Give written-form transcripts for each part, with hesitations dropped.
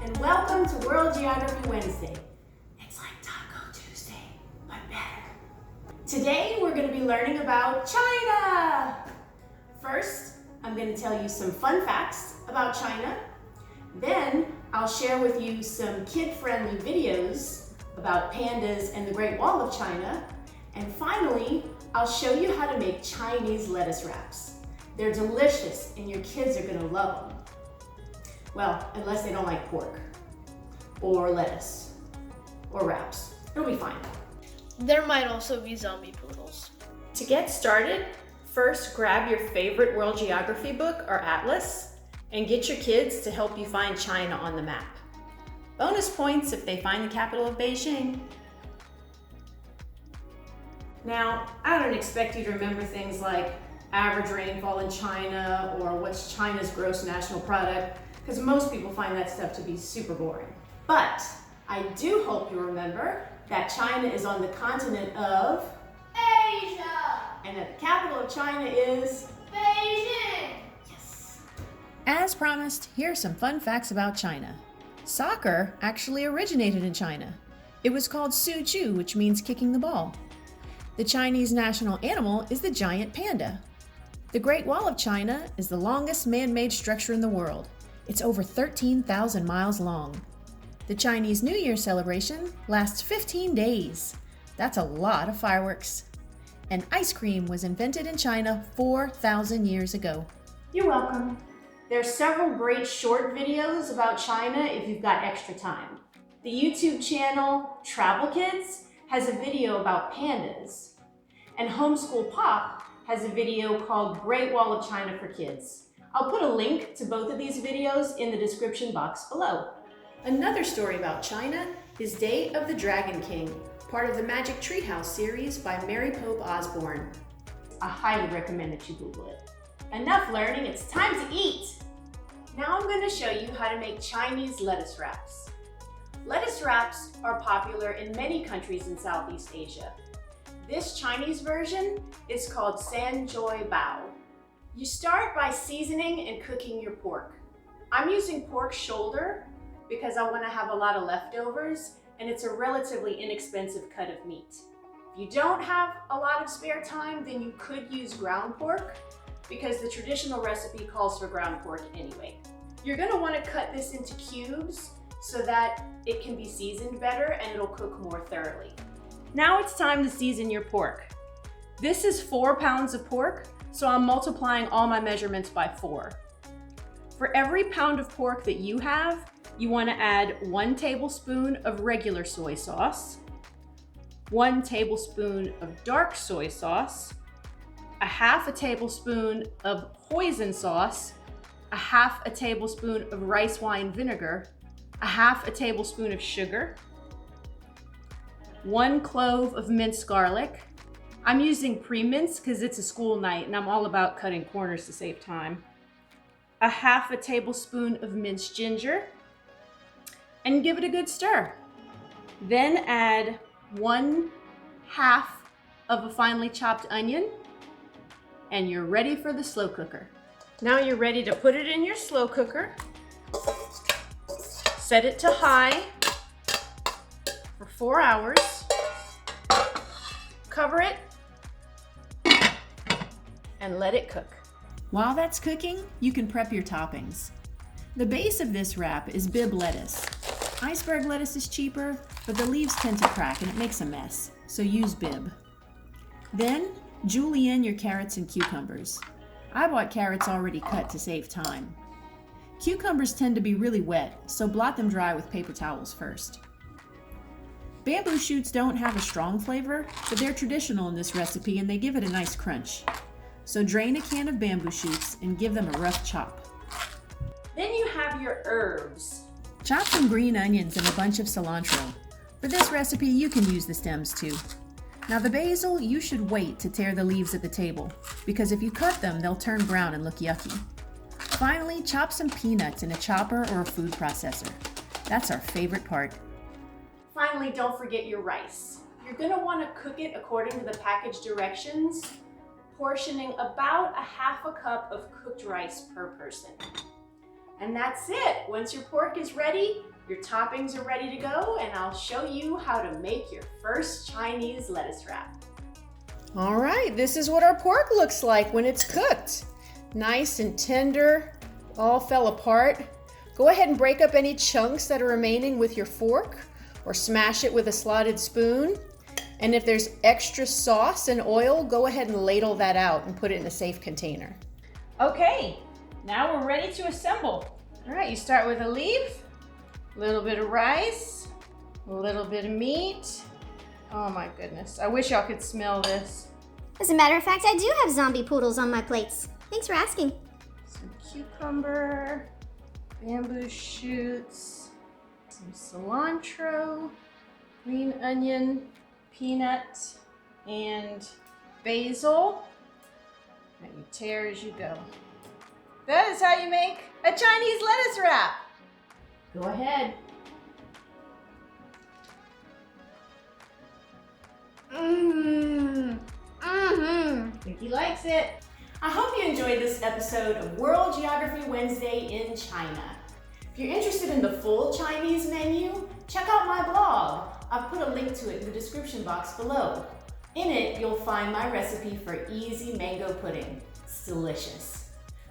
and welcome to World Geography Wednesday. It's like Taco Tuesday, but better. Today we're going to be learning about China. First, I'm going to tell you some fun facts about China. Then I'll share with you some kid-friendly videos about pandas and the Great Wall of China. And finally, I'll show you how to make Chinese lettuce wraps. They're delicious and your kids are going to love them. Well, unless they don't like pork or lettuce or wraps. It'll be fine. There might also be zombie poodles. To get started, first grab your favorite World Geography book or atlas and get your kids to help you find China on the map. Bonus points if they find the capital of Beijing. Now, I don't expect you to remember things like average rainfall in China or what's China's gross national product, because most people find that stuff to be super boring. But I do hope you remember that China is on the continent of Asia! And that the capital of China is Beijing! Yes. As promised, here are some fun facts about China. Soccer actually originated in China. It was called Su Chu, which means kicking the ball. The Chinese national animal is the giant panda. The Great Wall of China is the longest man-made structure in the world. It's over 13,000 miles long. The Chinese New Year celebration lasts 15 days. That's a lot of fireworks. And ice cream was invented in China 4,000 years ago. You're welcome. There's several great short videos about China if you've got extra time. The YouTube channel Travel Kids has a video about pandas, and Homeschool Pop has a video called Great Wall of China for Kids. I'll put a link to both of these videos in the description box below. Another story about China is Day of the Dragon King, part of the Magic Treehouse series by Mary Pope Osborne. I highly recommend that you Google it. Enough learning, it's time to eat! Now I'm going to show you how to make Chinese lettuce wraps. Lettuce wraps are popular in many countries in Southeast Asia. This Chinese version is called San Choy Bow. You start by seasoning and cooking your pork. I'm using pork shoulder because I want to have a lot of leftovers and it's a relatively inexpensive cut of meat. If you don't have a lot of spare time, then you could use ground pork because the traditional recipe calls for ground pork anyway. You're going to want to cut this into cubes so that it can be seasoned better and it'll cook more thoroughly. Now it's time to season your pork. This is 4 pounds of pork, so I'm multiplying all my measurements by 4. For every pound of pork that you have, you want to add 1 tablespoon of regular soy sauce, 1 tablespoon of dark soy sauce, a half a tablespoon of hoisin sauce, a half a tablespoon of rice wine vinegar, a half a tablespoon of sugar, 1 clove of minced garlic. I'm using pre-minced because it's a school night and I'm all about cutting corners to save time. A half a tablespoon of minced ginger, and give it a good stir. Then add 1/2 of a finely chopped onion, and you're ready for the slow cooker. Now you're ready to put it in your slow cooker. Set it to high for 4 hours. Cover it and let it cook. While that's cooking, you can prep your toppings. The base of this wrap is Bibb lettuce. Iceberg lettuce is cheaper, but the leaves tend to crack and it makes a mess, so use Bibb. Then, julienne your carrots and cucumbers. I bought carrots already cut to save time. Cucumbers tend to be really wet, so blot them dry with paper towels first. Bamboo shoots don't have a strong flavor, but they're traditional in this recipe and they give it a nice crunch. So drain a can of bamboo shoots and give them a rough chop. Then you have your herbs. Chop some green onions and a bunch of cilantro. For this recipe, you can use the stems too. Now the basil, you should wait to tear the leaves at the table, because if you cut them, they'll turn brown and look yucky. Finally, chop some peanuts in a chopper or a food processor. That's our favorite part. Finally, don't forget your rice. You're going to want to cook it according to the package directions, portioning about a half a cup of cooked rice per person. And that's it. Once your pork is ready, Your toppings are ready to go, and I'll show you how to make your first Chinese lettuce wrap. All right, this is what our pork looks like when it's cooked. Nice and tender, all fell apart. Go ahead and break up any chunks that are remaining with your fork or smash it with a slotted spoon. And if there's extra sauce and oil, go ahead and ladle that out and put it in a safe container. Okay, now we're ready to assemble. All right, you start with a leaf, a little bit of rice, a little bit of meat. Oh my goodness, I wish y'all could smell this. As a matter of fact, I do have zombie poodles on my plates. Thanks for asking. Some cucumber, bamboo shoots, some cilantro, green onion, peanut, and basil. And you tear as you go. That is how you make a Chinese lettuce wrap. Go ahead. Vicky likes it. I hope you enjoyed this episode of World Geography Wednesday in China. If you're interested in the full Chinese menu, check out my blog. I've put a link to it in the description box below. In it, you'll find my recipe for easy mango pudding. It's delicious.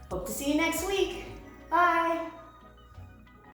Hope to see you next week. Bye.